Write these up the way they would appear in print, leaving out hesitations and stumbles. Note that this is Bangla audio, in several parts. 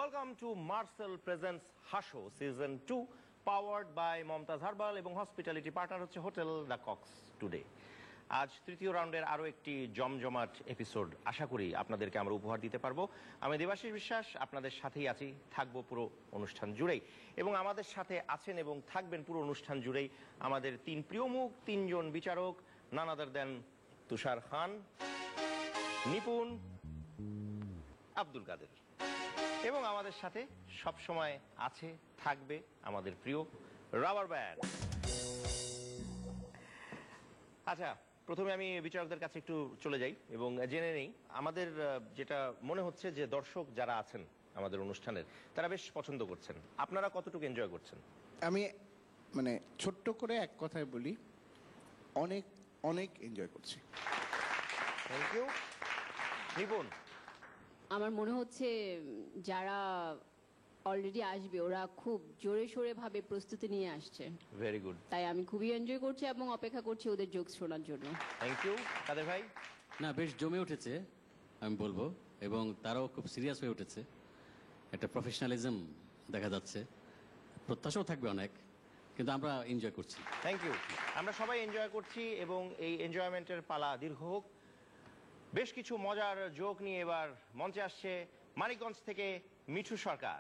Welcome to Marcel Presents Hasho Season 2, powered by Momtaz Herbal এবং hospitality partner হচ্ছে হোটেল দ্য কক্স টুডে। আজ তৃতীয় রাউন্ডের আরও একটি জমজমাট এপিসোড আশা করি আপনাদেরকে আমরা উপহার দিতে পারবো। আমি দেবাশিস বিশ্বাস আপনাদের সাথেই আছি, থাকবো পুরো অনুষ্ঠান জুড়েই এবং আমাদের সাথে আছেন এবং থাকবেন পুরো অনুষ্ঠান জুড়েই আমাদের তিন প্রিয় মুখ, তিনজন বিচারক, নান আদার দেন তুষার খান, নিপুণ, আব্দুল কাদের এবং আমাদের সাথে সব সময় আছে থাকবে আমাদের প্রিয় রাবার ব্যান্ড। আচ্ছা, প্রথমে আমি বিচারকদের কাছে একটু চলে যাই এবং জেনে নেই আমাদের যেটা মনে হচ্ছে যে দর্শক যারা আছেন আমাদের অনুষ্ঠানের তারা বেশ পছন্দ করছেন। আপনারা কতটুকু এনজয় করছেন? আমি মানে ছোট্ট করে এক কথায় বলি, অনেক অনেক এনজয় করছি। Thank you. নিপুণ? আমার মনে হচ্ছে যারা অলরেডি আসবে ওরা খুব জোরে সোরে ভাবে প্রস্তুতি নিয়ে আসছে। Very good. তাই আমি খুবই এনজয় করছি এবং অপেক্ষা করছি ওদের জোকস শোনার জন্য। Thank you. কাদের ভাই? না, বেশ জমে উঠেছে আমি বলবো, এবং তারাও খুব সিরিয়াস হয়ে উঠেছে। একটা প্রফেশনালিজম দেখা যাচ্ছে, প্রত্যাশাও থাকবে অনেক, কিন্তু আমরা এনজয় করছি। Thank you. আমরা সবাই এনজয় করছি এবং এই এনজয়মেন্টের পালা দীর্ঘ হোক। বেশ কিছু মজার জোক নিয়ে এবার মঞ্চে আসছে মানিকগঞ্জ থেকে মিঠু সরকার।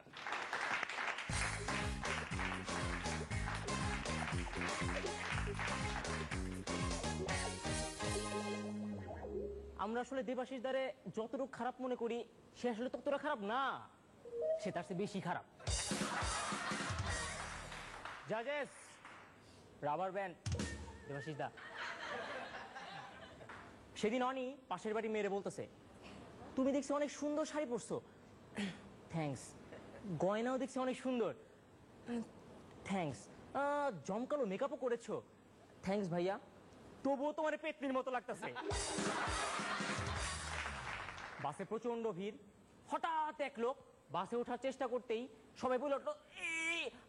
আমরা আসলে দেবাশিস দ্বারে যতটুকু খারাপ মনে করি সে আসলে ততটা খারাপ না, সে তার চেয়ে বেশি খারাপ। জাজেস, রাবার ব্যান্ড, দেবাশিস দা। সেদিন অনি পাশের বাড়ি মেরে বলতেছে, তুমি দেখছি অনেক সুন্দর শাড়ি পরছো। থ্যাঙ্কস। গয়নাও দেখছি অনেক সুন্দর। থ্যাঙ্কস। জমকালো মেকআপও করেছো। থ্যাঙ্কস ভাইয়া, তবুও তোমার পেতনির মতো লাগতেছে। বাসে প্রচন্ড ভিড়, হঠাৎ এক লোক বাসে ওঠার চেষ্টা করতেই সবাই বলে উঠলো,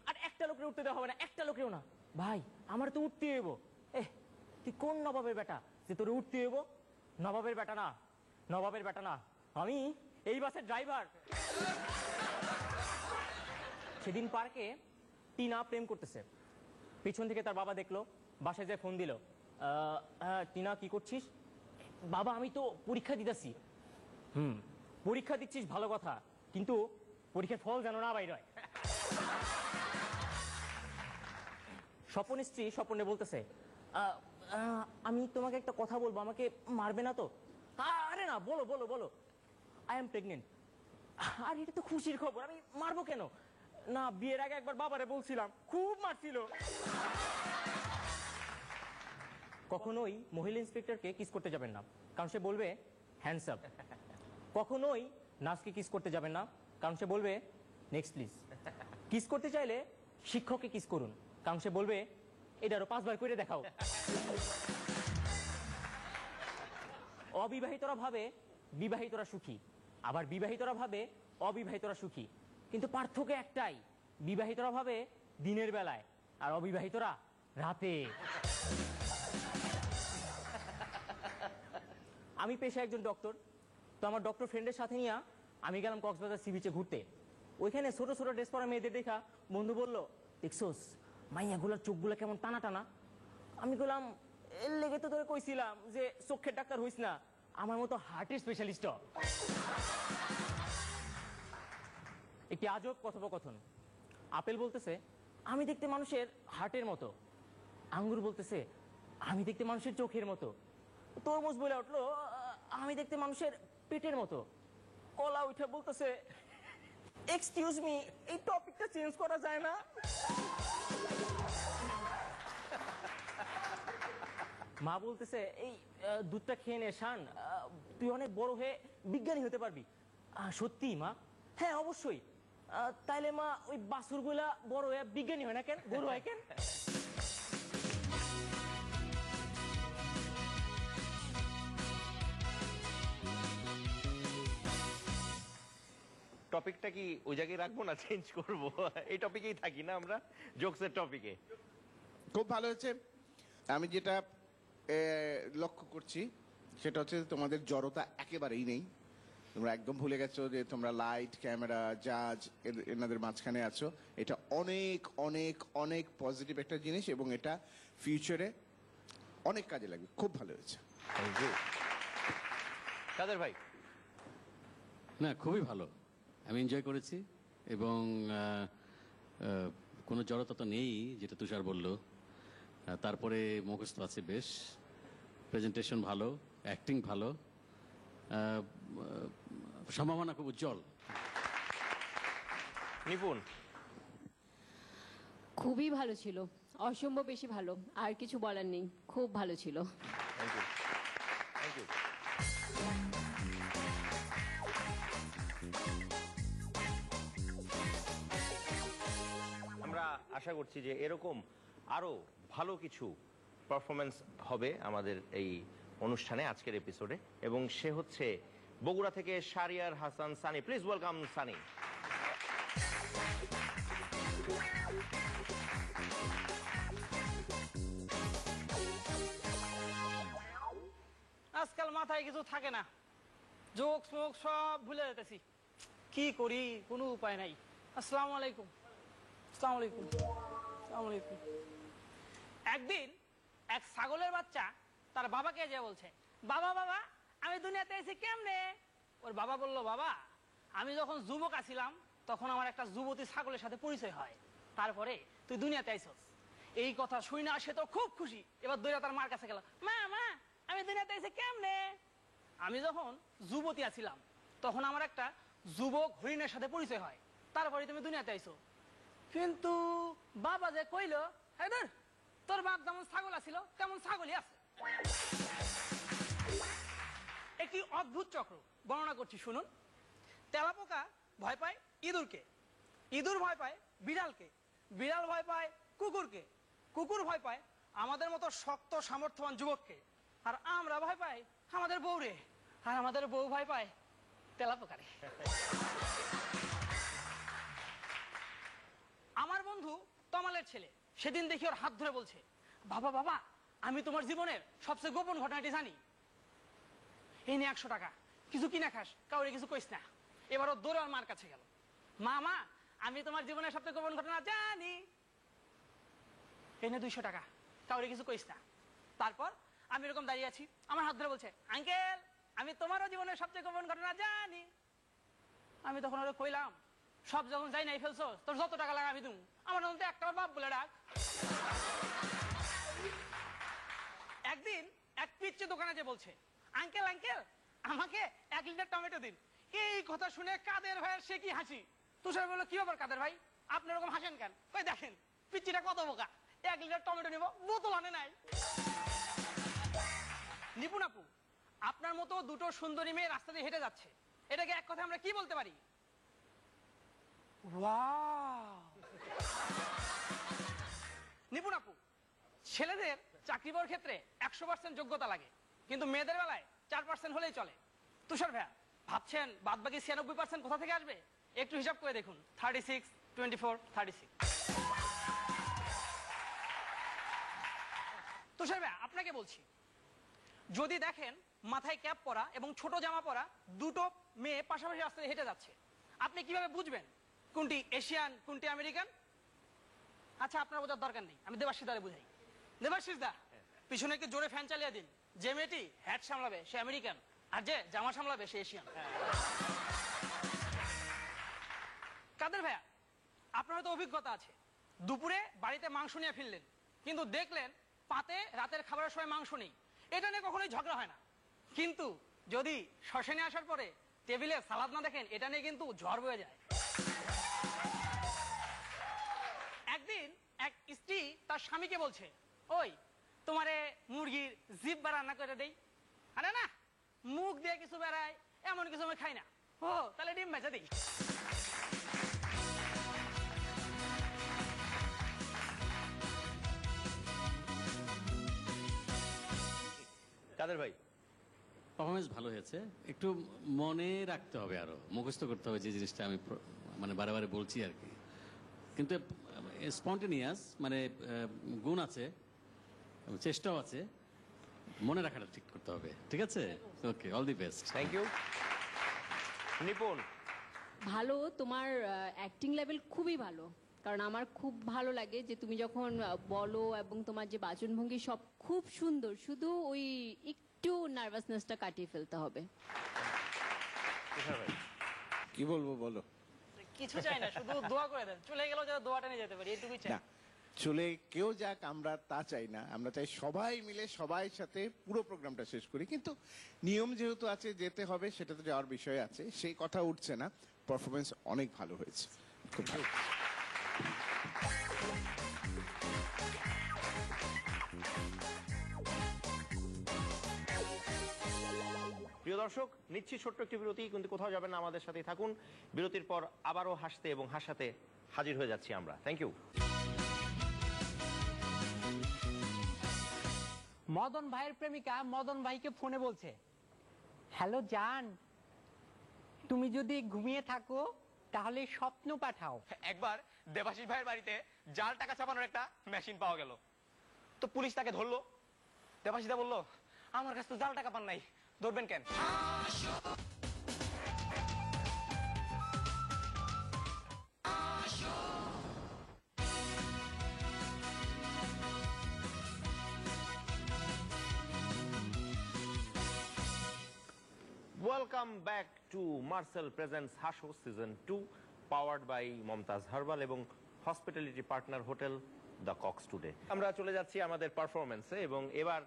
আর একটা লোকের উঠতে দেওয়া হবে না, একটা লোকেও না। ভাই, আমার তো উঠতে হইব। তুই কোন নবাবের বেটা যে তোর উঠতে হইব? নবাবের বেটা না, নবাবের বেটা না, আমি এই বাসের ড্রাইভার। সেদিন পার্কে টিনা প্রেম করতেছে, পিছন থেকে তার বাবা দেখলো, বাসায় যায় ফোন দিল, টিনা কি করছিস? বাবা, আমি তো পরীক্ষা দিতেছি। পরীক্ষা দিচ্ছিস ভালো কথা, কিন্তু পরীক্ষার ফল যেন না বাইর হয়। স্বপন স্ত্রী স্বপনে বলতেছে, আমি তোমাকে একটা কথা বলবো, আমাকে মারবে না তো? আরে না, বলো বলো বলো। I am pregnant. আর এটা তো খুশির খবর, আমি মারবো কেন? না, বিয়ের আগে একবার বাবারে বলছিলাম, খুব মারছিল। কখনোই মহিলা ইন্সপেক্টরকে কিস করতে যাবেন না, কারণ সে বলবে হ্যান্ডস আপ। কখনোই নার্সকে কিস করতে যাবেন না, কারণ সে বলবে নেক্সট প্লিজ। কিস করতে চাইলে শিক্ষককে কিস করুন, কারণ সে বলবে এটা আরো 5 বার করে দেখাও। অবিবাহিতরা ভাবে বিবাহিতরা সুখী, আবার বিবাহিতরা ভাবে অবিবাহিতরা সুখী, কিন্তু পার্থক্য একটাই, বিবাহিতরা ভাবে দিনের বেলায় আর অবিবাহিতরা রাতে। আমি পেশায় একজন ডক্টর, তো আমার ডক্টর ফ্রেন্ডের সাথে নিয়ে আমি গেলাম কক্সবাজার সি বিচে ঘুরতে। ওইখানে ছোট ছোট ড্রেস পরা মেয়েদের দেখা বন্ধু বলল, দেখছোস মাইয়াগুলার চোখগুলো কেমন টানা টানা? আমি বললাম, এর লেগে তো তোরে কইছিলাম যে চোখের ডাক্তার হইস না, আমার মতো হার্টের স্পেশালিস্ট। একটি আজব কথোপকথন। আপেল বলতেছে, আমি দেখতে মানুষের হার্টের মতো। আঙ্গুর বলতেছে, আমি দেখতে মানুষের চোখের মতো। তরমুজ বলে উঠলো, আমি দেখতে মানুষের পেটের মতো। কলা উঠে বলতেছে, এক্সকিউজ মি, এই টপিকটা চেঞ্জ করা যায় না? মা বলতেছে, এই দুধটা খেয়ে নে শান, তুই অনেক বড় হয়ে বিজ্ঞানী হতে পারবি। সত্যি মা? হ্যাঁ অবশ্যই। তাইলে মা ওই বাছুরগুলা বড় হয়ে বিজ্ঞানী হয় না কেন, গরু হয় কেন? টপিকটা কি ওই জায়গায় রাখবো না চেঞ্জ করব? এই টপিকেই থাকি না আমরা, জোকসের টপিকে। খুব ভালো হয়েছে। আমি যেটা লক্ষ্য করছি সেটা হচ্ছে তোমাদের জড়তা একেবারেই নেই। তোমরা একদম ভুলে গেছো যে তোমরা লাইট ক্যামেরা জাজ এনাদের মাঝখানে আছো। এটা অনেক অনেক অনেক পজিটিভ একটা জিনিস এবং এটা ফিউচারে অনেক কাজে লাগবে। খুব ভালো হয়েছে। Thank you. কাদের ভাই? না, খুবই ভালো, আমি এনজয় করেছি এবং কোনো জড়তা তো নেই, যেটা তুষার বলল। তারপরে মুখস্থ আছে বেশ, প্রেজেন্টেশন ভালো, অ্যাক্টিং ভালো, সম্ভাবনা খুব উজ্জ্বল। নিপুণ? খুবই ভালো ছিল, অসম্ভব বেশি ভালো, আর কিছু বলার নেই, খুব ভালো ছিল। Thank you. Thank you. আমরা আশা করছি যে এরকম আরো ভালো কিছু পারফরমেন্স হবে আমাদের এই অনুষ্ঠানে, আজকের এপিসোডে, এবং সে হচ্ছে বগুড়া থেকে শারিয়ার হাসান সানি। Please welcome Sunny. আজকাল মাথায় কিছু থাকে না, যোগ স্মোক সব ভুলে যেতেছি, কি করি কোনো উপায় নাই। আসসালামু আলাইকুম। আসসালামু আলাইকুম। আসসালামু আলাইকুম। একদিন এক ছাগলের বাচ্চা তার বাবাকে যে বলছে, বাবা বাবা আমি দুনিয়াতে এসেছি কেমনে? ওর বাবা বলল, বাবা আমি যখন যুবক আছিলাম তখন আমার একটা যুবতী ছাগলের সাথে পরিচয় হয়, তারপরে তুই দুনিয়াতে আইসস। এই কথা শুই না, সে তো খুব খুশি। এবার দইরা তার মার কাছে গেল, মা মা আমি দুনিয়াতে এসে কেমনে? আমি যখন যুবতী আছিলাম তখন আমার একটা যুবক হরিণের সাথে পরিচয় হয়, তারপরে তুমি দুনিয়াতে আইসো। কিন্তু বাবা যে কইল, হ্যাঁ তোর বাপ যেমন ছাগল আছিল তেমন ছাগলই আছে। একটি অদ্ভুত চক্র বর্ণনা করছি, শুনুন। তেলাপোকা ভয় পায় ইঁদুরকে, ইঁদুর ভয় পায় বিড়ালকে, বিড়াল ভয় পায় কুকুরকে, কুকুর ভয় পায় আমাদের মতো শক্ত সামর্থ্যবান যুবককে, আর আমরা ভয় পাই আমাদের বউরে, আর আমাদের বউ ভয় পায় তেলাপোকারে। আমার বন্ধু তমালের ছেলে সেদিন দেখি ওর হাত ধরে বলছে, বাবা বাবা আমি তোমার জীবনের সবচেয়ে গোপন ঘটনাটি জানি। এই নিয়ে 100 টাকা, কিছু কিনা খাস, কাউরে কিছু কইস না। এবার ও দৌড়ে ওর মার কাছে গেল, মা মা আমি তোমার জীবনের সবচেয়ে গোপন ঘটনা জানি। এই নিয়ে 200 টাকা, কাউরে কিছু কইস না। তারপর আমি এরকম দাঁড়িয়ে আছি, আমার হাত ধরে বলছে, আঙ্কেল আমি তোমারও জীবনের সবচেয়ে গোপন ঘটনা জানি। আমি তখন ওরে কইলাম, সব যখন যাই নাই ফেলছো, তোর যত টাকা লাগা আমি দেবো, আমার তো একটা বাপ বলে ডাক। একদিন এক পিচ্চি দোকানে যে বলছে, আঙ্কেল আঙ্কেল আমাকে 1 লিটার টমেটো দিন। এই কথা শুনে কাদের ভাইয়ের সে কি হাসি। তুষার বললো, কি ব্যাপার কাদের ভাই আপনি এরকম হাসেন কেন? ওই দেখেন পিচ্চিটা কত বোকা, 1 লিটার টমেটো নিব, বোতল আনে নাই। নিপুণ আপু, আপনার মতো দুটো সুন্দরী মেয়ে রাস্তা দিয়ে হেঁটে যাচ্ছে, এটাকে এক কথা আমরা কি বলতে পারি? ওয়াও। নিপুণ আপু, ছেলেদের চাকরি পাওয়ার ক্ষেত্রে 100% যোগ্যতা লাগে, কিন্তু মেয়েদের বেলায় 4% হলেই চলে। তুষার ভাইয়া ভাবছেন বাদ বাকি 96% কোথা থেকে আসবে? একটু হিসাব করে দেখুন, 36, 24, 36। তুষার ভাইয়া আপনাকে বলছি, যদি দেখেন মাথায় ক্যাপ পরা এবং ছোট জামা পরা দুটো মেয়ে পাশাপাশি রাস্তায় হেঁটে যাচ্ছে, আপনি কিভাবে বুঝবেন কোনটি এশিয়ান কোনটি আমেরিকান? আচ্ছা আপনার বোঝার দরকার নেই, আমি দেবাশিস দারে বুঝাই। দেবাশিস দা পিছনে একটু জোরে ফ্যান চালিয়ে দিন। যে মেয়েটি হ্যাট সামলাবে সে আমেরিকান, আর যে জামা সামলাবে সে এশিয়ান। কাদের ভাইয়া আপনার তো অভিজ্ঞতা আছে, দুপুরে বাড়িতে মাংস নিয়ে ফিরলেন, কিন্তু দেখলেন পাতে রাতের খাবারের সময় মাংস নেই, এটা নিয়ে কখনোই ঝগড়া হয় না। কিন্তু যদি শ্মশানে আসার পরে টেবিলে সালাদ না দেখেন, এটা নিয়ে কিন্তু ঝড় বয়ে যায়। একদিন এক স্ত্রী তার স্বামীকে বলছে, ওই তোমারে মুরগির জিব্বা রান্না করে দেই। আরে না, মুখ দিয়ে কিছু বেড়ায় এমন কিছু আমি খাই না। ও তাহলে ডিম ভেজে দিই। কাদের ভাই? পারফরমেন্স ভালো হয়েছে, একটু মনে রাখতে হবে, আরো মুখস্থ করতে হবে যে জিনিসটা আমি মানে বারে বারে বলছি আর কি। কিন্তু স্পন্টেনিয়াস মানে গুণ আছে, চেষ্টাও আছে, মনে রাখাটা ঠিক করতে হবে। ঠিক আছে, okay, all the best. Thank you. Nipun, ভালো, তোমার অ্যাক্টিং লেভেল খুবই ভালো। কারণ আমার খুব ভালো লাগে যে তুমি যখন বলো এবং তোমার যে বাচনভঙ্গি সব খুব সুন্দর, শুধু ওই একটু নার্ভাসনেসটা কাটিয়ে ফেলতে হবে। তুষার ভাই। কি বলবো বলো? কিছু চাই না, শুধু দোয়া করে দেন, চলে গেলেও যেন দোয়াটা নিয়ে যেতে পারি, এইটুকুই চাই। না, চলে কেউ যাক আমরা তা চাই না, আমরা চাই সবাই মিলে সবাই সাথে পুরো প্রোগ্রামটা শেষ করি। কিন্তু নিয়ম যেহেতু আছে যেতে হবে, সেটা তো যাওয়ার বিষয় আছে, সেই কথা উঠছে না। পারফরমেন্স অনেক ভালো হয়েছে, খুব ভালো। প্রিয় দর্শক, নিচ্ছি ছোট্ট একটি বিরতি, কিন্তু কোথাও যাবেন না, আমাদের সাথেই থাকুন। বিরতির পর আবারও হাসতে এবং হাসাতে হাজির হয়ে যাচ্ছি আমরা। Thank you. মদন ভাইয়ের প্রেমিকা মদন ভাইকে ফোনে বলছে, হ্যালো জান, তুমি যদি ঘুমিয়ে থাকো তাহলে স্বপ্ন পাঠাও। একবার দেবাশিস ভাইয়ের বাড়িতে জাল টাকা ছাপানোর একটা মেশিন পাওয়া গেল, তো পুলিশ তাকে ধরলো। দেবাশিস দা বললো, আমার কাছে তো জাল টাকা পান নাই, ধরবেন কেন? Welcome back to Marcel presents Haso season 2, powered by Mumtaz herbal এবং hospitality partner hotel the Cox today. আমরা চলে যাচ্ছি আমাদের পারফরমেন্সে, এবং এবার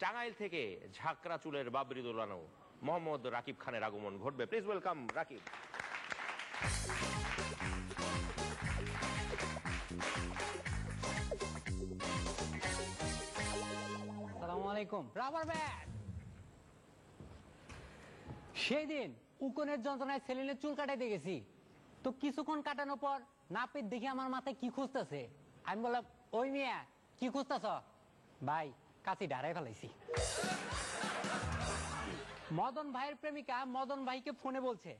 টাঙ্গাইল থেকে ঝাঁকড়া চুলের বাবরি দোলানো মোহাম্মদ রাকিব খানের আগমন ঘটবে। Please welcome Rakib. আসসালামু আলাইকুম। Rubber bat. সেই দিন উকনের যন্ত্রণায় সেলিনের চুল কাটাইতে গেছি, তো কিছুক্ষণ কাটানোর পর নাপিত দেখি আমার মাথায় কি খুঁজতেছে। আমি বললাম, ওই মিয়া কি খুঁজতেছ? ভাই, কাছি ঢারাই ফেলাইছি। মদন ভাইয়ের প্রেমিকা মদন ভাইকে ফোনে বলছে,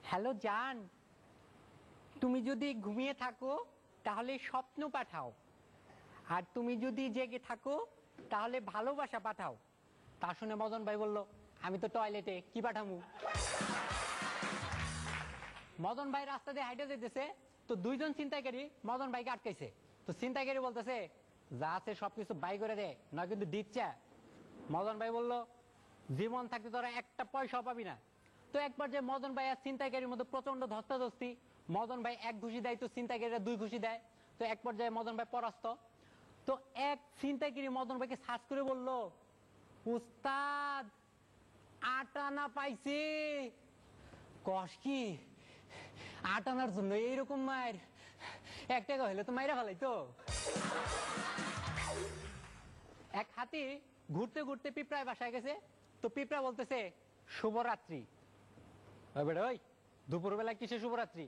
হ্যালো জান, তুমি যদি ঘুমিয়ে থাকো তাহলে স্বপ্ন পাঠাও, আর তুমি যদি জেগে থাকো তাহলে ভালোবাসা পাঠাও। তা শুনে মদন ভাই বলল, আমি তো টয়লেটে, কি পাঠামু? মদন ভাই রাস্তা দিয়ে হাইটে যেতেছে, তো দুইজন ছিনতাইকারী মদন ভাইকে আটকাইছে। তো ছিনতাইকারী বলতেছে, যা আছে সবকিছু বাই করে দে, নয় কিন্তু দিচ্ছে। মদন ভাই বলল, জীবন থাকতে তোরা একটা পয়সা পাবি না। তো একবার যে মদন ভাই আর ছিনতাইকারীর মধ্যে প্রচন্ড ধস্তাধস্তি, মদন ভাই এক ঘুষি দেয়, তো ছিনতাইকারীরা দুই ঘুষি দেয়। তো এক পর্যায়ে মদন ভাই পরাস্ত। তো এক ছিনতাইকারী মদন ভাইকে সার্চ করে বলল, উস্তাদ, 8 আনা পাইছে। কস কি? 8 আনার জন্য এইরকম মায়ের? 1 টাকা হইলে তো মাইরা ফেলাই তো। এক হাতি ঘুরতে ঘুরতে পিঁপড়ায় বাসায় গেছে, তো পিঁপড়া বলতেছে, শুভরাত্রি। ওই দুপুরবেলা কিসে শুভরাত্রি?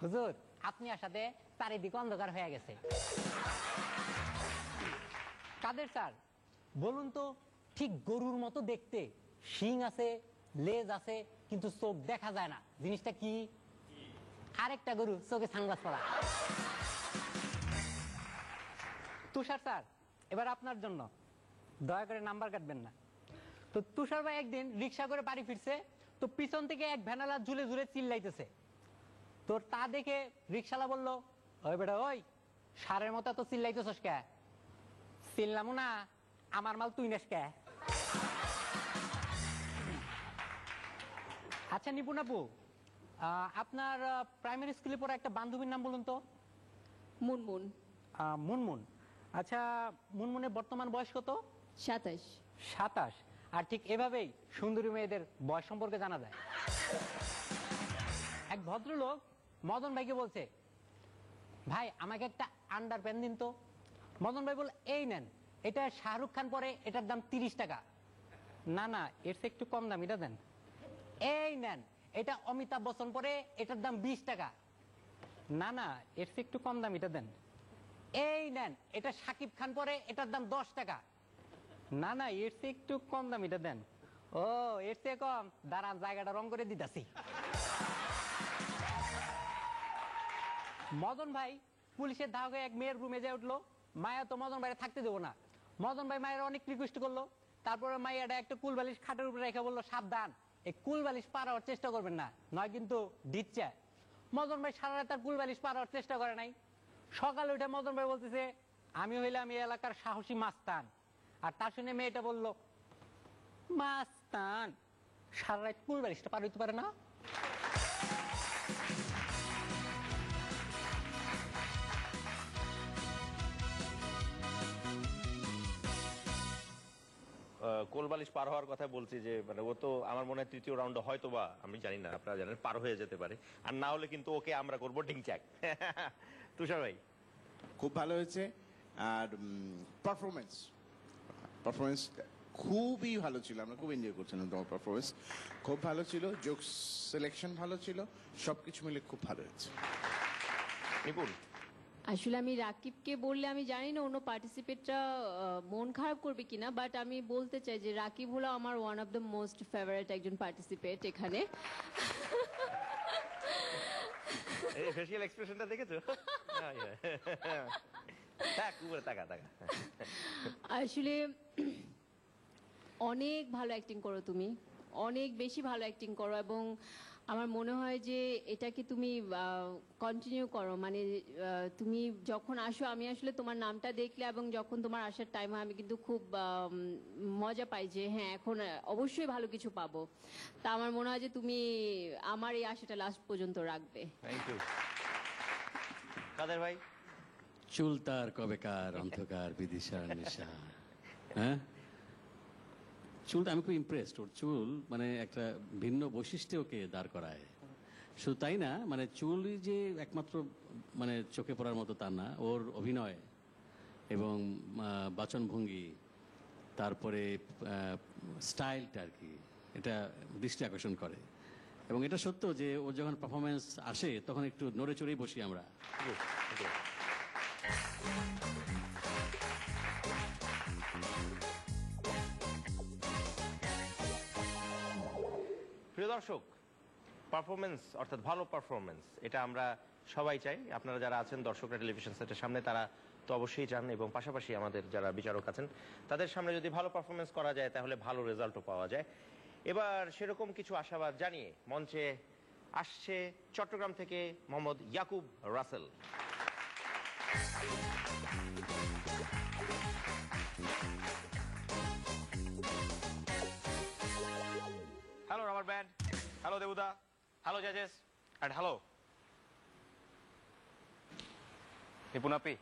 হুজুর, আপনি আসাতে চারিদিকে অন্ধকার হয়ে গেছে। কাদের স্যার বলুন তো, ঠিক গরুর মতো দেখতে, শিং আছে, লেজ আছে, কিন্তু চোখ দেখা যায় না, জিনিসটা কি? আরেকটা গরু, চোখে সানগ্লাস পরা। তুষার স্যার, এবার আপনার জন্য, দয়া করে নাম্বার কাটবেন না। তো তুষার ভাই একদিন রিক্সা করে বাড়ি ফিরছে, তো পিছন থেকে এক ভ্যানালা ঝুলে ঝুলে চিল্লাইতেছে। তোর তা দেখে রিক্সালা বলল, ওই বেটা, ওই সারের মতো তো চিল্লাইতেছস কে? চিল্লামু না, আমার মাল তুই নেস কে? আচ্ছা নিপুণ আপু, আপনার প্রাইমারি স্কুলে পড়া একটা বান্ধবীর নাম বলুন তো। মুনমুন। মুনমুন। আচ্ছা, মুনমুনের বর্তমান বয়স কত? 27। 27। আর ঠিক এভাবেই সুন্দরী মেয়েদের বয়স সম্পর্কে জানা যায়। এক ভদ্রলোক মদন ভাইকে বলছে, ভাই আমাকে একটা আন্ডার প্যান্ট দিন তো। মদন ভাই বলে, এই নেন, এটা শাহরুখ খান পরে, এটার দাম 30 টাকা। না না, এর চেয়ে একটু কম দাম, এটা দেন। এই নেন, এটা অমিতাভ বচ্চন পরে, এটার দাম 20 টাকা। না না, এর চেয়ে একটু কম দাম, এটা দেন। এই নেন, এটা শাকিব খান পরে, এটার দাম 10 টাকা। না না, এর চেয়ে একটু কম দাম, এটা দেন। ও, এর চেয়ে কম, দাঁড়ান জায়গাটা রং করে দিতাছি। মদন ভাই পুলিশের ধাওকে এক মেয়ের রুমে যায় উঠলো। মায়া তো মদন ভাইয়ের থাকতে দেবো না। মদন ভাই মায়ের অনেক রিকোয়েস্ট করলো, তারপরে মাইয়াটা একটা কুল বালিশ খাটের উপরে রেখে বললো, সাবধান, এই কুল বালিশ পার হওয়ার চেষ্টা করবেন না, নয় কিন্তু দিচ্ছে। মদন ভাই সারা রাত তার কুল বালিশ পার হওয়ার চেষ্টা করে নাই। সকালে উঠে মদন ভাই বলতেছে আমি হইলাম এই এলাকার সাহসী মাস্তান, আর তা শুনে মেয়েটা বলল মাস্তান সারা রাত কুল বালিশটা পার হইতে পারে না। কোলবালিশ পার হওয়ার কথা বলছি যে মানে ও তো আমার মনে হয় তৃতীয় রাউন্ডে হয়তো বা আমি জানি না আপনারা জানেন পার হয়ে যেতে পারে, আর না হলে কিন্তু ওকে আমরা করবো ডিংচ্যাক। তুষার ভাই খুব ভালো হয়েছে। আর পারফরমেন্স পারফরমেন্স খুবই ভালো ছিল, আমরা খুব এনজয় করছিলাম তোমার পারফরমেন্স, খুব ভালো ছিল, জোকস সিলেকশন ভালো ছিল, সবকিছু মিলে খুব ভালো হয়েছে। নিপুণ আসলে আমি রাকিবকে বললে আমি জানি না অন্য পার্টিসিপেটরা মন খারাপ করবে কিনা, বাট আমি বলতে চাই যে রাকিব হলো আমার one of the most favourite একজন পার্টিসিপেট এখানে। এই ফেশিয়াল এক্সপ্রেশনটা দেখেছো? তাক উপরে তাকা তাকা। আসলে অনেক ভালো অ্যাক্টিং করো তুমি, অনেক বেশি ভালো অ্যাক্টিং করো, এবং আমার মনে হয় যে এটাকে তুমি কন্টিনিউ করো। মানে তুমি যখন আসো, আমি আসলে তোমার নামটা দেখলে এবং যখন তোমার আসার টাইম হয় আমি কিন্তু খুব মজা পাই যে হ্যাঁ এখন অবশ্যই ভালো কিছু পাবো। তা আমার মনে হয় যে তুমি আমার এই আশাটা লাস্ট পর্যন্ত রাখবে। Thank you. কাদের ভাই চুল তার কবেকার অন্ধকার বিদিশার নিশা। হ্যাঁ, চুলটা আমি খুব ইমপ্রেসড। ওর চুল মানে একটা ভিন্ন বৈশিষ্ট্যে ওকে দাঁড় করায়। শুধু তাই না, মানে চুলই যে একমাত্র মানে চোখে পড়ার মতো তা না, ওর অভিনয় এবং বাচনভঙ্গি, তারপরে স্টাইলটা আর কি, এটা দৃষ্টি আকর্ষণ করে। এবং এটা সত্য যে ওর যখন পারফরমেন্স আসে তখন একটু নড়ে চড়েই বসি আমরা। প্রিয় দর্শক, পারফরমেন্স অর্থাৎ ভালো পারফরমেন্স এটা আমরা সবাই চাই। আপনারা যারা আছেন দর্শকরা টেলিভিশন সেটের সামনে তারা তো অবশ্যই চান, এবং পাশাপাশি আমাদের যারা বিচারক আছেন তাদের সামনে যদি ভালো পারফরমেন্স করা যায় তাহলে ভালো রেজাল্টও পাওয়া যায়। এবার সেরকম কিছু আশাবাদ জানিয়ে মঞ্চে আসছে চট্টগ্রাম থেকে Mohammad Yakub Rasel. Hello rubber band, hello দেবুদা, হ্যালো জাজেস, অ্যান্ড হ্যালো নিপুণ আপি।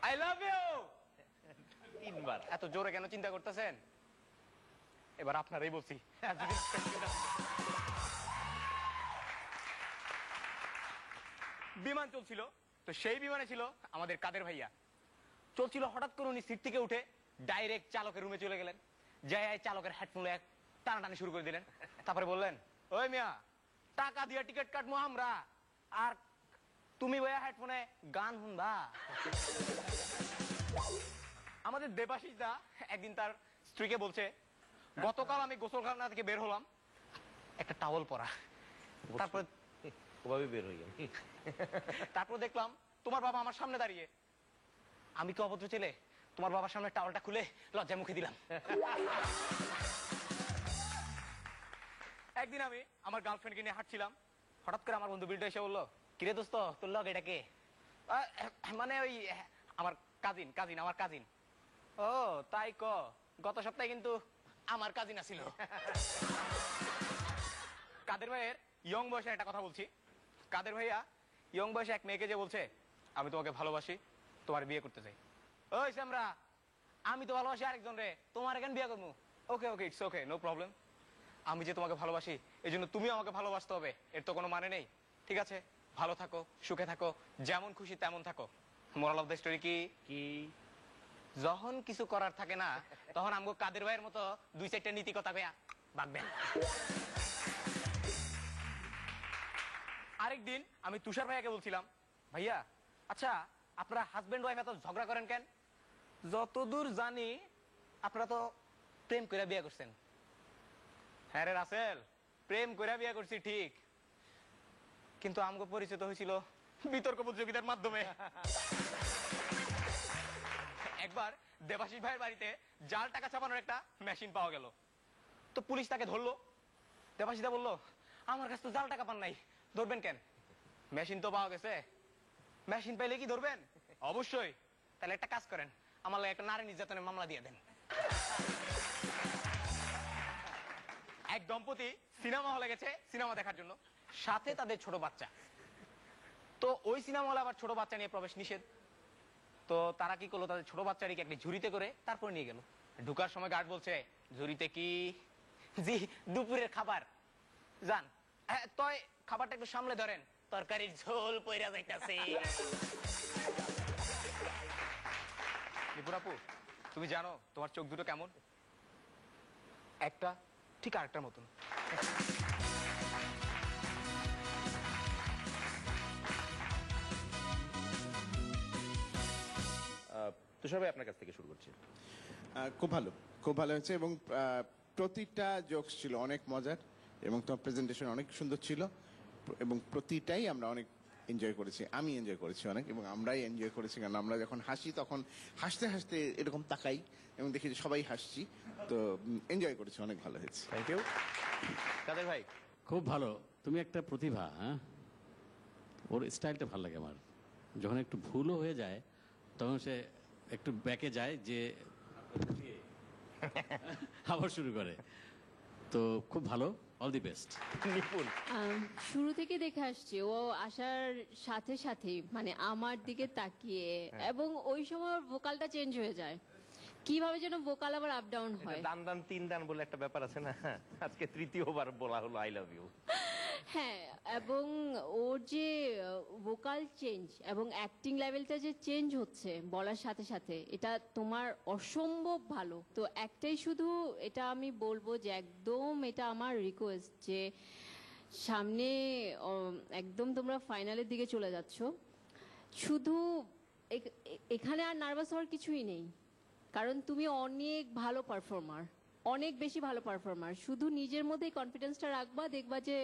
I love you. তিনবার এত জোরে কেন চিন্তা করতেছেন? এবার আপনারই বলছি। বিমান চলছিল, তো সেই বিমানে ছিল আমাদের কাদের ভাইয়া। চলছিল, হঠাৎ করে উনি সিট থেকে উঠে ডাইরেক্ট চালকের রুমে চলে গেলেন, যাই চালকের হেডফোনে টানাটানি শুরু করে দিলেন। তারপরে বললেন, ওই মিয়া টাকা দিয়ে টিকিট কাটবো আমরা, আর তুমি ভাইয়া হেডফোনে গান শুনবা। আমাদের দেবাশিস দা একদিন তার স্ত্রীকে বলছে, গতকাল আমি গোসলখানা থেকে বের হলাম একটা টাওয়াল পরা, তারপর ওভাবে বের হয়ে গেল। তারপর দেখলাম তোমার বাবা আমার সামনে দাঁড়িয়ে। আমি কি অভদ্র ছেলে? তোমার বাবার সামনে টাওয়ালটা খুলে লজ্জা মুখে দিলাম। একদিন আমি আমার গার্লফ্রেন্ডকে নিয়ে হাঁটছিলাম, হঠাৎ করে আমার বন্ধু বিলটা এসে বললো, কিরে দোস্ত তোর লগ এটা কে? মানে ওই আমার কাজিন আমার কাজিন। ও তাই ক, গত সপ্তাহে কিন্তু আমার কাজিন আছিল। কাদের ভাইয়ের ইয়ং বয়সে একটা কথা বলছি। কাদের ভাইয়া ইয়ং বয়সে এক মেয়েকে যে বলছে, আমি তোমাকে ভালোবাসি, তোমার বিয়ে করতে চাই। ওই স্যামরা, আমি তো ভালোবাসি আরেকজন রে, তোমার এখন বিয়ে করবো। ওকে ওকে, ইটস ওকে, নো প্রবলেম। আমি যে তোমাকে ভালোবাসি এই জন্য তুমিও আমাকে ভালোবাসতে হবে, এর তো কোনো মানে নেই। ঠিক আছে, ভালো থাকো, সুখে থাকো, যেমন খুশি তেমন থাকো। মোরাল অফ দ্য স্টোরি কি? কি যখন কিছু করার থাকে না তখন আমগো কাদের ভাইয়ের মতো দুই চারটা নীতি কথা কয়া ভাগবেন। আরেকদিন আমি তুষার ভাইয়াকে বলছিলাম, ভাইয়া আচ্ছা আপনারা হাজবেন্ড ওয়াইফ এত ঝগড়া করেন কেন? যতদূর জানি আপনারা তো প্রেম করে বিয়ে করছেন। হ্যাঁ রে রাসেল, প্রেম করে বিয়ে করছি ঠিক, কিন্তু আমগো পরিচিত হয়েছিল বিতর্ক প্রতিযোগিতার মাধ্যমে। একবার দেবাশিস ভাইয়ের বাড়িতে জাল টাকা ছাপানোর একটা মেশিন পাওয়া গেল, তো পুলিশ তাকে ধরলো, দেবাশিদা বললো আমার কাছে তো জাল টাকা পান নাই, ধরবেন কেন? মেশিন তো পাওয়া গেছে। মেশিন পাইলে কি ধরবেন? অবশ্যই। তাহলে একটা কাজ করেন, আমার লাগে একটা নারী নির্যাতনের মামলা দিয়ে দেন। এক দম্পতি সিনেমা হলে গেছে সিনেমা দেখার জন্য, সাথে তাদের ছোট বাচ্চা। তো ওই সিনেমা হলে আবার ছোট বাচ্চা নিয়ে প্রবেশ নিষেধ। তো তারা কি করলো, তাদের ছোট বাচ্চাটিকে একটি ঝুড়িতে করে তারপর নিয়ে গেল। ঢুকার সময় গার্ড বলছে, ঝুড়িতে কি? জি, দুপুরের খাবার। যান, তয় খাবারটা একটু সামলে ধরেন, তরকারির ঝোল পইরা যাইতাছে। নিপুণ আপু, তুমি জানো তোমার চোখ দুটো কেমন? একটা ঠিক আরেকটার মতন। তুষার ভাই, আপনার কাছ থেকে শুরু করছি। খুব ভালো হয়েছে এবং প্রতিটা জোকস ছিল অনেক মজার এবং তোমার প্রেজেন্টেশন অনেক সুন্দর ছিল এবং প্রতিটাই আমরা অনেক এনজয় করেছি। আমি এনজয় করেছি অনেক এবং আমরাই এনজয় করেছি, কারণ আমরা যখন হাসি তখন হাসতে হাসতে এরকম তাকাই এবং দেখি যে সবাই হাসছি, তো এনজয় করেছি, অনেক ভালো হয়েছে। Thank you. কাদের ভাই? খুব ভালো, তুমি একটা প্রতিভা। হ্যাঁ, ওর স্টাইলটা ভালো লাগে আমার। যখন একটু ভুলও হয়ে যায় তখন সে একটু ব্যাকে যায়, যে আবার শুরু করে। তো খুব ভালো, অল দি বেস্ট। নিপুণ? শুরু থেকে দেখে আসছি, ও আসার সাথে সাথে মানে আমার দিকে তাকিয়ে, এবং ওই সময় ভোকালটা চেঞ্জ হয়ে যায়, কিভাবে যেন ভোকাল আবার আপ ডাউন হয়। দান দান তিন দান বলে একটা ব্যাপার আছে না, আজকে তৃতীয়বার বলা হলো আই লাভ ইউ। হ্যাঁ, এবং ওর যে ভোকাল চেঞ্জ এবং অ্যাক্টিং লেভেলটা যে চেঞ্জ হচ্ছে বলার সাথে সাথে, এটা তোমার অসম্ভব ভালো। তো একটাই শুধু এটা আমি বলবো যে একদম এটা আমার রিকোয়েস্ট, যে সামনে একদম তোমরা ফাইনালের দিকে চলে যাচ্ছ, শুধু এখানে আর নার্ভাস হওয়ার কিছুই নেই, কারণ তুমি অনেক ভালো পারফর্মার, অনেক বেশি ভালো পারফর্মার। শুধু নিজের মধ্যে কনফিডেন্সটা রাখবা, দেখবা যে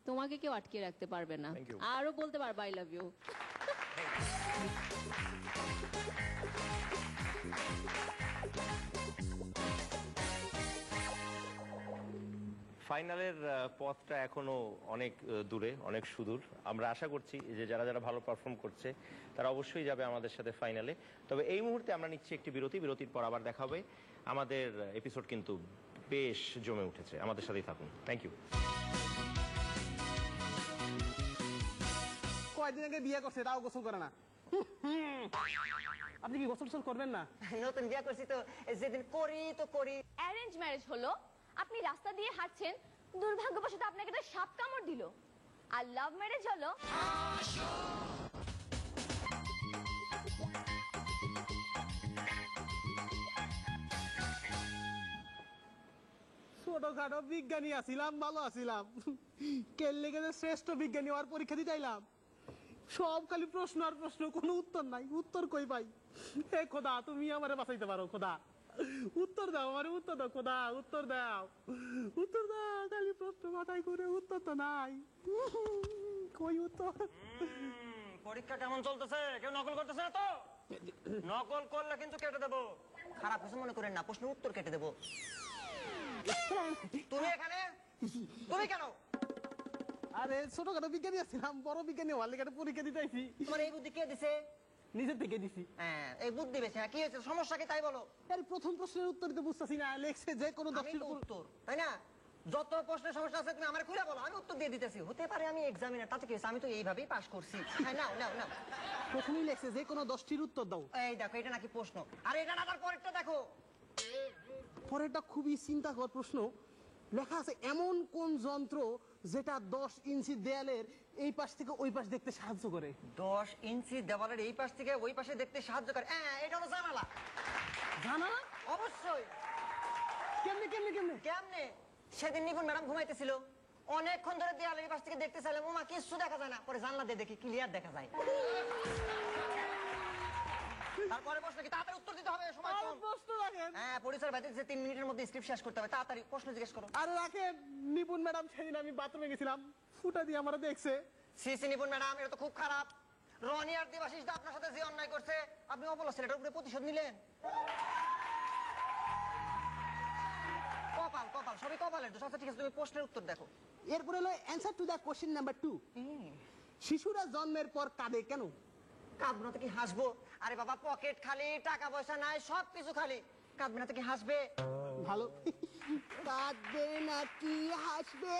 তোমাকে কেউ আটকে রাখতে পারবে না, Thank you. আরো বলতে পারবা আই লাভ ইউ। ফাইনালের পথটা এখনো অনেক দূরে, অনেক সুদূর। আমরা আশা করছি যে যারা যারা ভালো পারফর্ম করছে তারা অবশ্যই যাবে আমাদের সাথে ফাইনালে। তবে এই মুহূর্তে আমরা নিচ্ছি একটি বিরতি, বিরতির পর আবার দেখা হবে। আমাদের এপিসোড কিন্তু বেশ জমে উঠেছে, আমাদের সাথেই থাকুন। Thank you. কয়দিন আগে বিয়ে করছে, তাও গোসল করে না। আপনি কি গোসল টোসল করবেন না? নতুন বিয়ে করছি তো, যেদিন করি তো করি। অ্যারেঞ্জ ম্যারেজ হলো, আপনি রাস্তা দিয়ে হাঁটছেন, দুর্ভাগ্যবশত আপনাকে একটা সাপ কামড় দিল। আর লাভ ম্যারেজ হলো, ছোটখাটো বিজ্ঞানী আছিলাম, ভালো আছিলাম, কেলে গেলে শ্রেষ্ঠ বিজ্ঞানী হওয়ার পরীক্ষা দিতে আইলাম, সব খালি প্রশ্ন আর প্রশ্ন, কোনো উত্তর নাই। উত্তর কই পাই? হে খোদা, তুমি আমারে বাঁচাইতে পারো খোদা, উত্তর দাও, আমারে উত্তর দাও খোদা, উত্তর দাও, উত্তর দাও। খালি প্রশ্ন মাথায় করে, উত্তর তো নাই, কই উত্তর? পরীক্ষা কেমন চলতেছে? কেউ নকল করতেছে না তো? নকল করলে কিন্তু কেটে দেবো। খারাপ কিছু মনে করেন না, প্রশ্নের উত্তর কেটে দেবো। তুমি এখানে, তুমি কেন? আরে ছোটখাটো বিজ্ঞানী আছিলাম, বড় বিজ্ঞানী হওয়ার লেগে একটা পরীক্ষা দিতে আইছি। তোমার এই বুদ্ধি কে দিছে? নিজের থেকে দিছি। হ্যাঁ, এই বুদ্ধি বেশি। কি হয়েছে, সমস্যা কি তাই বলো। এর প্রথম প্রশ্নের উত্তর দিতে বুঝতেছি না, লেখছে যে কোনো আমি দশটির তো উত্তর, তাই না? যত প্রশ্নের সমস্যা আছে তুমি আমার খুলে বলো, আমি উত্তর দিয়ে দিতেছি। হতে পারে আমি এক্সামিনার, তাতে কি হয়েছে, আমি তো এইভাবেই পাস করছি। হ্যাঁ, নাও নাও নাও। প্রথমেই লেখছে যে কোনো 10টির উত্তর দাও। এই দেখো, এটা নাকি প্রশ্ন, আর এটা না, তার পরেরটা দেখো। পরেরটা খুবই চিন্তাকর প্রশ্ন। লেখা আছে এমন কোন যন্ত্র যেটা 10 ইঞ্চি দেয়ালের এই পাশ থেকে ওই পাশ দেখতে সাহায্য করে। 10 ইঞ্চি দেওয়ালের এই পাশ থেকে ওই পাশে দেখতে সাহায্য করে। হ্যাঁ, এটা হলো জানালা। জানা? অবশ্যই। কেমনে কেমনে কেমনে? কেমনে? সেদিন নিপুণ ম্যাডাম ঘুমাইতেছিল, অনেকক্ষণ ধরে দেয়ালের এই পাশ থেকে দেখতে চাইলাম, ওমা কিচ্ছু দেখা যায় না। পরে জানলা দিয়ে দেখি ক্লিয়ার দেখা যায়। তারপরে প্রশ্ন কি, তাড়াতাড়ি উত্তর দিতে হবে, সময় আরে কম। প্রশ্ন রাখেন। হ্যাঁ, পরিচয় বাইতে 3 মিনিটের মধ্যে স্ক্রিপ্ট শেষ করতে হবে, তাড়াতাড়ি প্রশ্ন জিজ্ঞেস করো। আরে রাখেন, নিপুণ ম্যাডাম সেদিন আমি বাথরুমে গেছিলাম, ফুটা দিয়ে আমার দেখছে। সিসি নিপুণ ম্যাডাম, এটা তো খুব খারাপ। রনি আর দেবাশিস দা আপনার সাথে যে অন্যায় করছে, আপনি অবলা ছেলেটার উপরে প্রতিশোধ নিলেন। কপাল কপাল, সবই কপালের দোষ। আচ্ছা ঠিক আছে, তুমি প্রশ্নের উত্তর দেখো। এরপরে হলো answer to the question number 2। শিশুরা জন্মের পর কাঁদে কেন? কাঁদবে না তো কি হাসবো? আরে বাবা, পকেট খালি, টাকা পয়সা নাই, সবকিছু খালি, কাঁদবে না তো কি হাসবে? ভালো। কাঁদবে নাকি হাসবে?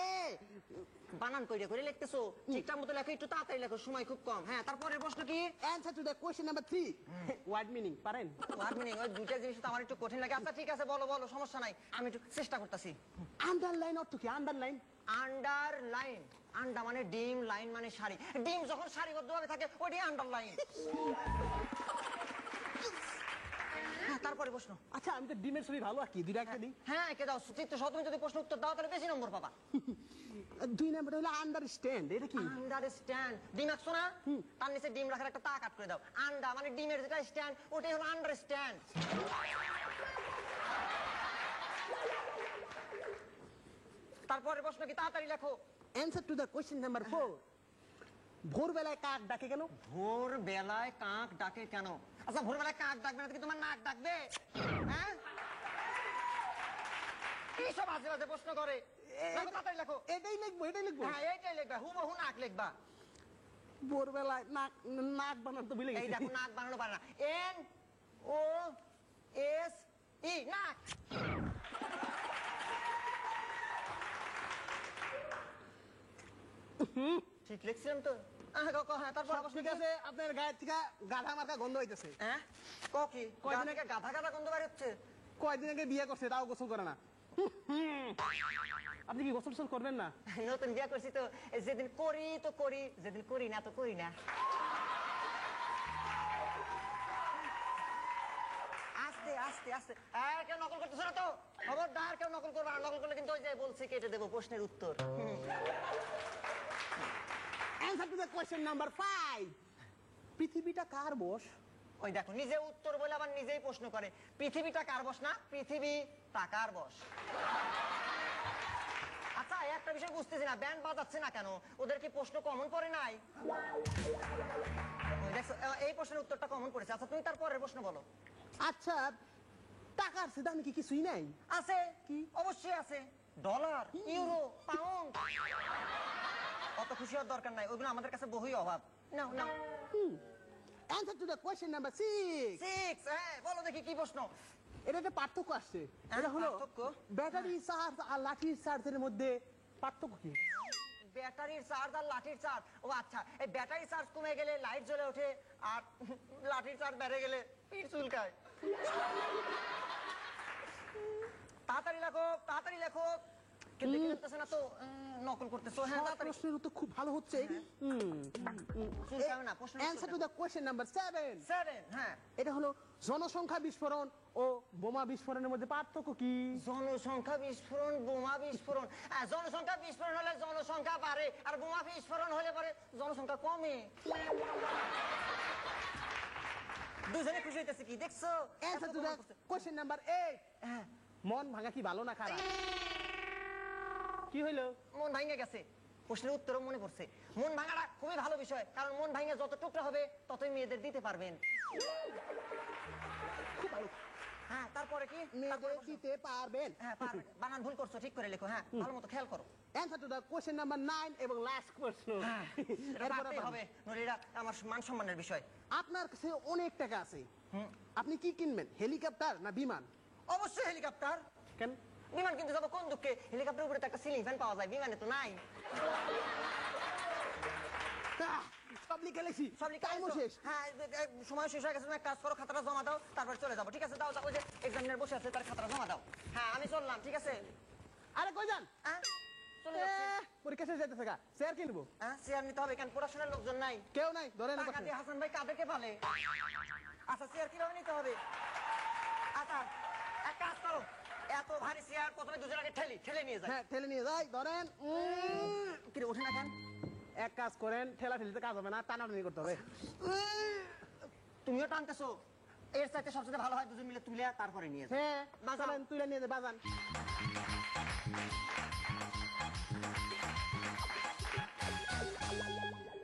বানান কইরে করে লিখতেছো, ঠিকঠাক মতো লেখো, একটু তাড়াতাড়ি লেখো, সময় খুব কম। হ্যাঁ, তারপরের প্রশ্ন কি? Answer to the question number 3। Word meaning পারেন? ওয়ার্ড মিনিং, ওই দুইটা জিনিস তো আমার একটু কঠিন লাগে। আচ্ছা ঠিক আছে, বলো বলো, সমস্যা নাই, আমি একটু চেষ্টা করতেছি। আন্ডারলাইন অর্থ কি? আন্ডারলাইন? আন্ডারলাইন, আন্ডা মানে ডিম, লাইন মানে সারি। ডিম যখন সারিবদ্ধভাবে থাকে ওইটাই আন্ডারলাইন। হ্যাঁ, তারপরে প্রশ্ন। আচ্ছা আমি তো ডিমের ছবি ভালো আঁকি, দুইটা একটা দিই। হ্যাঁ, একে দাও, চিত্ত সহ তুমি যদি প্রশ্ন উত্তর দাও তাহলে বেশি নম্বর পাবা। 2 নাম্বার হলো আন্ডারস্ট্যান্ড, এটা কি? আন্ডারস্ট্যান্ড, ডিম আঁকছো না, তার নিচে ডিম রাখার একটা তা কাট করে দাও। আন্ডা মানে ডিমের যেটা স্ট্যান্ড, ওটাই হলো আন্ডারস্ট্যান্ড। তারপরে প্রশ্ন কি? তাড়াতাড়ি লেখো। Answer to the question number 4। ভোরবেলায় কাক ডাকে কেন? ভোর বেলায় কাক ডাকে কেন? আচ্ছা, ভোর বেলায় কাক ডাকবে না তো কি তোমার নাক ডাকবে? হ্যাঁ, কি সব আজে বাজে প্রশ্ন করে? লেখো, তাড়াতাড়ি লেখো। এটাই লিখবো, এটাই লিখবো। হ্যাঁ, এইটাই লিখবা, হুবহু নাক লিখবা। ভোরবেলায় নাক, নাক বানান তো ভুলে এই গেছি। দেখো, নাক বানানো পারে না। NOSE, নাক। ঠিক লিখছিলাম তো। হ্যাঁ, তারপর ঠিক আছে, আপনার গায়ের থেকে গাধা মার্কা গন্ধ হইতেছে। হ্যাঁ, কি কয়দিন আগে গাধা গাধা গন্ধ বের হচ্ছে? কয়দিন আগে বিয়ে করছে, তাও গোসল করে না। আপনি কি গোসল টোসল করবেন না? নতুন বিয়ে করছি তো, যেদিন করি তো করি, যেদিন করি না তো করি না। আস্তে আস্তে আস্তে, কেউ নকল করতেছো না তো? খবরদার, কেউ নকল করবে না। নকল করলে কিন্তু ওই যে বলছি কেটে দেবো প্রশ্নের উত্তর। Answer to the question number 5। পৃথিবীটা কার বশ? ওই দেখো, নিজে উত্তর বলে আবার নিজেই প্রশ্ন করে। পৃথিবীটা কার বশ না, পৃথিবী টাকার বশ। আচ্ছা, একটা বিষয় বুঝতেছি না, ব্যান্ড বাজাচ্ছে না কেন? ওদের কি প্রশ্ন কমন পড়ে নাই? ওই দেখছো, এই প্রশ্নের উত্তরটা কমন পড়েছে। আচ্ছা, তুমি তারপরের প্রশ্ন বলো। আচ্ছা, টাকার সে দাম কি কিছুই নাই? আছে, কি? অবশ্যই আছে। Dollar, euro, pound. অত খুশি হওয়ার দরকার নাই, ওইগুলো আমাদের কাছে বহুই অভাব। Now now. Answer to the question number 6। 6, হ্যাঁ, বলো দেখি কি প্রশ্ন। এটা একটা পার্থক্য আসছে। এটা হলো পার্থক্য? ব্যাটারি চার্জ আর লাঠির চার্জের মধ্যে পার্থক্য কি? ব্যাটারির চার্জ আর লাঠির চার্জ। ও আচ্ছা, এই ব্যাটারি চার্জ কমে গেলে লাইট জ্বলে ওঠে, আর লাঠির চার্জ বেড়ে গেলে পিঠ চুলকায়। তাড়াতাড়ি লেখো, তাড়াতাড়ি লেখো। কিন্তু দেখে নিতেছে না তো, নকল করতেছো। হ্যাঁ, তাড়াতাড়ি। প্রশ্নের উত্তর খুব ভালো হচ্ছে। চুলকাবে না, প্রশ্নের answer to the question number 7। 7, হ্যাঁ। এটা হলো জনসংখ্যা বিস্ফোরণ ও বোমা বিস্ফোরণের মধ্যে পার্থক্য কি? জনসংখ্যা বিস্ফোরণ, বোমা বিস্ফোরণ। জনসংখ্যা বিস্ফোরণ হলে জনসংখ্যা বাড়ে, আর বোমা বিস্ফোরণ হলে পরে জনসংখ্যা কমে। দুজনে খুশি হইতেছে কি দেখছো? Answer to the question number 8। হ্যাঁ, মন ভাঙা কি ভালো না খারাপ? কি হইলো? মন ভাঙে গেছে। প্রশ্নের উত্তরও মনে পড়ছে। মন ভাঙাটা খুবই ভালো বিষয়, কারণ মন ভাঙে যত টুকরা হবে ততই মেয়েদের দিতে পারবেন। খুব ভালো। হ্যাঁ, তারপরে কি? মেয়েদের দিতে পারবেন। হ্যাঁ, পারবেন। বানান ভুল করছো, ঠিক করে লেখো। হ্যাঁ, ভালো মতো খেয়াল করো। Answer to the question number 9 এবং লাস্ট প্রশ্ন। এটা পারতেই হবে, নইলে এটা আমার মান সম্মানের বিষয়। আপনার কাছে অনেক টাকা আছে, আপনি কি কিনবেন, হেলিকপ্টার না বিমান? অবশ্যই হেলিকপ্টার। কেন? বিমান কিন্তু যাবো কোন দুঃখে? হেলিকপ্টারের উপরে তো একটা সিলিং ফ্যান পাওয়া যায়, বিমানে তো নাই। সব লিখে লেখি, সব লিখে টাইমও শেষ। হ্যাঁ, সময় শেষ হয়ে গেছে। তুমি এক কাজ করো, খাতাটা জমা দাও, তারপর চলে যাবো। ঠিক আছে, দাও দাও। ওই যে এক্সামিনার বসে আছে, তার খাতাটা জমা দাও। হ্যাঁ, আমি চললাম। ঠিক আছে। আরে কই যান? হ্যাঁ, চলে যাচ্ছি। পরীক্ষা শেষ যাইতেছে গা, চেয়ার কিনবো। হ্যাঁ, চেয়ার নিতে হবে কেন? পড়াশোনার লোকজন নাই, কেউ নাই, ধরেন টাকা দিয়ে হাসান ভাই কাদেরকে পালে? আচ্ছা, চেয়ার কিভাবে নিতে হবে? আচ্ছা, এক কাজ করো, এত ভারী চেয়ার প্রথমে দুজন আগে ঠেলে নিয়ে যায়। হ্যাঁ, ঠেলে নিয়ে যাই, ধরেন। কি রে, ওঠে না কেন? এক কাজ করেন, ঠেলা ঠেলিতে কাজ হবে না, টানাটানি করতে হবে। তুমিও টানতেছো? এর চাইতে সবচেয়ে ভালো হয় দুজন মিলে তুলে তারপরে নিয়ে যায়। হ্যাঁ, বাজান। চলেন, তুলে নিয়ে যাই, বাজান।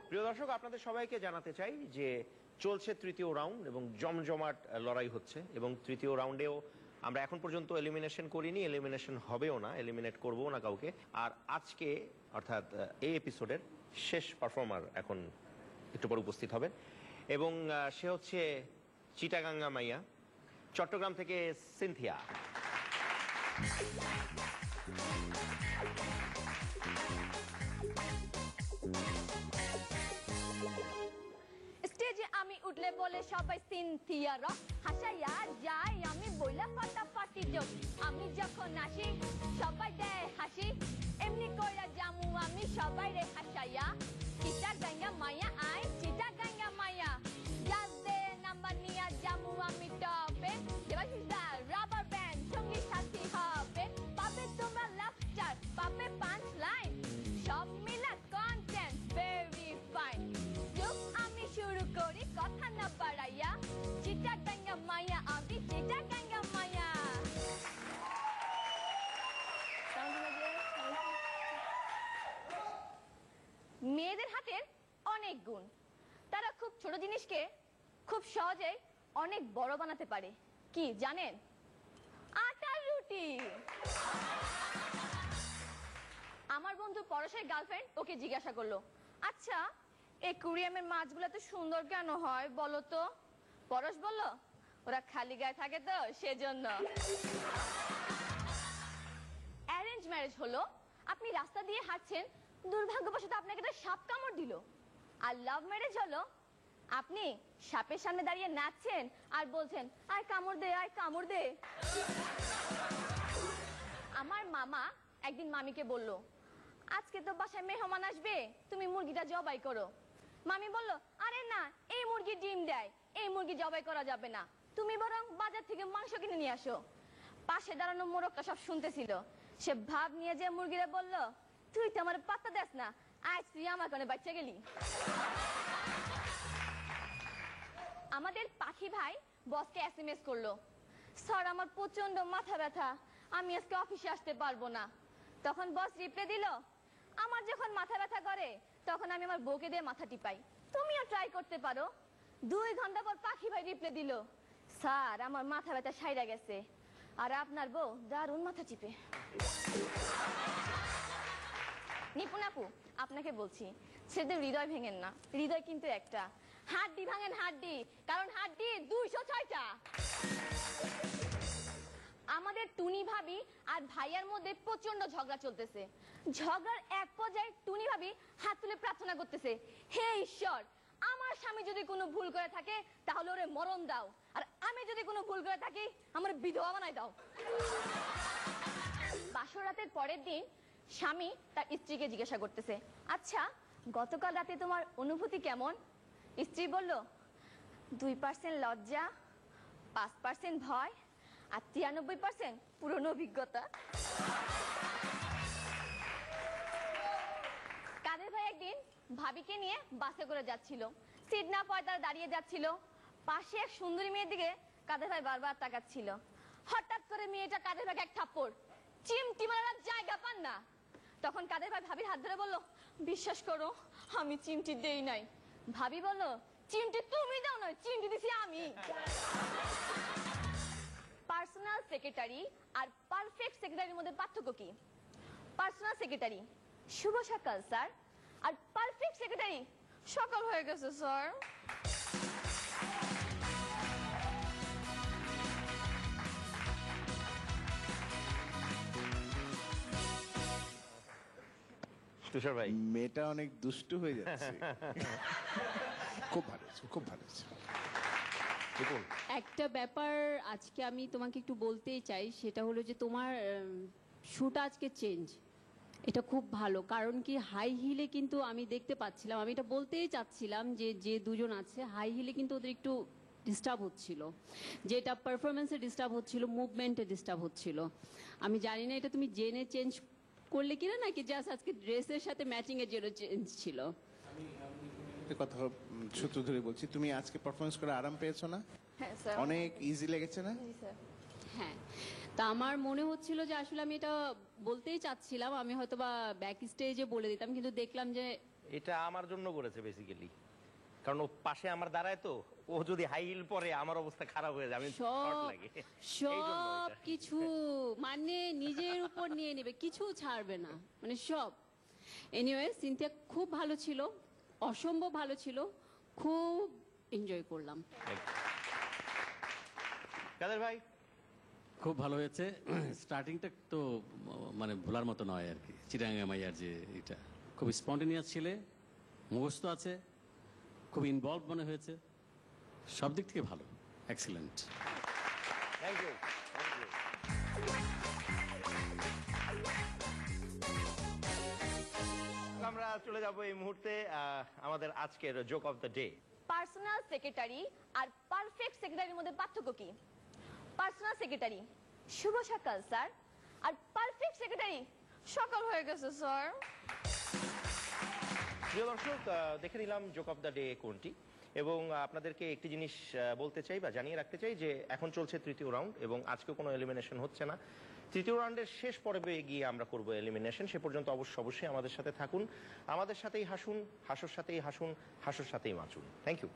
প্রিয় দর্শক, আপনাদের সবাইকে জানাতে চাই যে চলছে তৃতীয় রাউন্ড এবং জমজমাট লড়াই হচ্ছে, এবং তৃতীয় রাউন্ডেও আমরা এখন পর্যন্ত এলিমিনেশন করিনি, এলিমিনেশন হবেও না, এলিমিনেট করবো না কাউকে। আর আজকে অর্থাৎ এই এপিসোডের শেষ পারফর্মার এখন একটু পর উপস্থিত হবেন, এবং সে হচ্ছে চিটাগাঙ্গা মাইয়া, চট্টগ্রাম থেকে সিনথিয়া। স্টেজে আমি উঠলে বলে সবাই সিনথিয়া রক, হাসাইয়া যাই আমি বইলা ফাটাফাটি জোক। আমি যখন আসি সবাই দেয় হাসি, এমনি কইরা জামু আমি সবাই রে হাসাইয়া। চিটাগাঙ্গা মাইয়া আই চিটাগাঙ্গা মাইয়া, যাতে নাম্বার নিয়া জামু আমি টপে। দেবাশিসদা রাবার ব্যান্ড সঙ্গী সাথী হবে, পাবে তোমরা লাফটার পাবে পাঁচ লাইন, সব মিলা কন্টেন্ট ভেরি ফাইন। জোক আমি শুরু করি কথা না বাড়াইয়া, চিটাগাঙ্গা মাইয়া আমি চিটাগাঙ্গা মাইয়া। মেয়েদের হাতের অনেক গুণ, তারা খুব ছোট জিনিসকে খুব সহজেই অনেক বড় বানাতে পারে। কি জানেন? আটার রুটি। আমার বন্ধু পরশের গার্লফ্রেন্ড ওকে জিজ্ঞাসা করলো, আচ্ছা একুরিয়ামের মাছগুলো এত সুন্দর কেন হয় বলো তো? পরশ বলল, ওরা খালি গায়ে থাকে তো সেজন্য। অ্যারেঞ্জ ম্যারেজ হলো আপনি রাস্তা দিয়ে হাঁটছেন, দুর্ভাগ্যবশত আপনাকে একটা সাপ কামড় দিল। আর লাভ ম্যারেজ হলো আপনি সাপের সামনে দাঁড়িয়ে নাচছেন আর বলছেন, আয় কামড় দে আয় কামড় দে। আমার মামা একদিন মামিকে বলল, আজকে তো বাসায় মেহমান আসবে, তুমি মুরগিটা জবাই করো। মামি বলল, আরে না, এই মুরগি ডিম দেয়, এই মুরগি জবাই করা যাবে না, তুমি বরং বাজার থেকে মাংস কিনে নিয়ে আসো। পাশে দাঁড়ানো মোরগটা সব শুনতেছিল, সে ভাব নিয়ে যে মুরগিরা বলল, তুই তো আমার পাত্তা দেস না, আজ তুই আমার কানে বাচ্চা গেলি। আমাদের পাখি ভাই বসকে এসএমএস করলো, স্যার আমার প্রচন্ড মাথা ব্যথা, আমি আজকে অফিসে আসতে পারবো না। তখন বস রিপ্লাই দিল, আমার যখন মাথা ব্যথা করে তখন আমি আমার বউকে দিয়ে মাথা টিপাই, তুমিও ট্রাই করতে পারো। 2 ঘন্টা পর পাখি ভাই রিপ্লাই দিল, স্যার আমার মাথা ব্যথা সাইরা গেছে, আর আপনার বউ দারুণ মাথা চিপে। নিপুণ আপু, আপনাকে বলছি, ছেলেদের হৃদয় ভেঙেন না, হৃদয় কিন্তু একটা। হাড্ডি ভাঙেন হাড্ডি, কারণ হাড্ডি 206টা। আমাদের টুনি ভাবি আর ভাইয়ার মধ্যে প্রচন্ড ঝগড়া চলতেছে। ঝগড়ার এক পর্যায়ে টুনি ভাবি হাত তুলে প্রার্থনা করতেছে, হে ঈশ্বর, আমার স্বামী যদি কোনো ভুল করে থাকে তাহলে ওরে মরণ দাও, আর আমি যদি কোনো ভুল করে থাকি আমার বিধবা বানাই দাও। বাসর রাতের পরের দিন স্বামী তার স্ত্রীকে জিজ্ঞাসা করতেছে, আচ্ছা গতকাল রাতে তোমার অনুভূতি কেমন? স্ত্রী বলল, 2% লজ্জা, 5% ভয়, আর 93% পুরনো অভিজ্ঞতা। কাদের ভাই একদিন ভাবিকে নিয়ে বাসে করে যাচ্ছিল, সিট না পায় তারা দাঁড়িয়ে যাচ্ছিল, পাশে এক সুন্দরী মেয়ের দিকে কাদের ভাই বারবার তাকাচ্ছিল। হঠাৎ করে মেয়েটা কাদের ভাইকে এক থাপ্পড়, চিমটি মারার জায়গা পান না। তখন কাদের ভাই ভাবির হাত ধরে বলল, বিশ্বাস করো আমি চিমটি দেই নাই। ভাবি বলল, চিমটি তুমি দাও না, চিমটি দিছি আমি। পার্সোনাল সেক্রেটারি আর পারফেক্ট সেক্রেটারির মধ্যে পার্থক্য কি? পার্সোনাল সেক্রেটারি, শুভ সকাল স্যার, আর পারফেক্ট সেক্রেটারি, সকাল হয়ে গেছে স্যার। তুষার ভাই, মেয়েটা অনেক দুষ্টু হয়ে যাচ্ছে। খুব ভালো হয়েছে, খুব ভালো হয়েছে। একটা ব্যাপার আজকে আমি তোমাকে একটু বলতেই চাই, সেটা হলো যে তোমার শুটা আজকে চেঞ্জ, এটা খুব ভালো। কারণ কি, হাই হিলে কিন্তু আমি দেখতে পাচ্ছিলাম, আমি এটা বলতেই চাচ্ছিলাম যে যে দুজন আছে হাই হিলে কিন্তু ওদের একটু ডিস্টার্ব হচ্ছিল, যেটা পারফরমেন্সে ডিস্টার্ব হচ্ছিল, মুভমেন্টে ডিস্টার্ব হচ্ছিল। আমি জানি না এটা তুমি জেনে চেঞ্জ করলে কিনা, নাকি জাস্ট আজকে ড্রেসের সাথে ম্যাচিং এর জন্য চেঞ্জ ছিল। একটা কথা সূত্র ধরে বলছি, তুমি আজকে পারফরমেন্স করে আরাম পেয়েছো না? হ্যাঁ স্যার, অনেক ইজি লেগেছে না? জি স্যার। হ্যাঁ, তা আমার মনে হচ্ছিল যে আসলে আমি এটা বলতেই চাচ্ছিলাম, আমি হয়তো বা ব্যাক স্টেজে বলে দিতাম, কিন্তু দেখলাম যে এটা আমার জন্য করেছে বেসিক্যালি। কারণ ও পাশে আমার দাঁড়ায় তো, ও যদি হাই হিল পরে আমার অবস্থা খারাপ হয়ে যায়, আমি শর্ট সব লাগে। সব কিছু মানে নিজের উপর নিয়ে নেবে, কিছু ছাড়বে না, মানে সব। এনিওয়ে সিনথিয়া খুব ভালো ছিল, অসম্ভব ভালো ছিল, খুব এনজয় করলাম। কাদের ভাই? খুব ভালো হয়েছে। স্টার্টিংটা তো মানে ভোলার মতো নয় আর কি। চিরাঙ্গা মাইয়ার যে এটা খুব স্পন্টেনিয়াস ছিলে, মুখস্থ আছে, খুব ইনভলভ মনে হয়েছে, সব দিক থেকে ভালো, এক্সিলেন্ট। Thank you. আমরা চলে যাব এই মুহূর্তে আমাদের আজকের joke of the day. Personal secretary আর পারফেক্ট সেক্রেটারির মধ্যে পার্থক্য কি? পার্সোনাল সেক্রেটারি শুভ সকাল স্যার, আর পারফেক্ট সেক্রেটারি সকাল হয়ে গেছে স্যার। প্রিয় দর্শক, দেখে নিলাম জোক অফ দ্য ডে কোনটি, এবং আপনাদেরকে একটি জিনিস বলতে চাই বা জানিয়ে রাখতে চাই যে এখন চলছে তৃতীয় রাউন্ড এবং আজকে কোনো এলিমিনেশন হচ্ছে না। তৃতীয় রাউন্ডের শেষ পর্বে গিয়ে আমরা করব এলিমিনেশন। সে পর্যন্ত অবশ্যই আমাদের সাথে থাকুন, আমাদের সাথেই হাসুন, হাসোর সাথেই হাসুন, হাসোর সাথেই বাঁচুন। Thank you.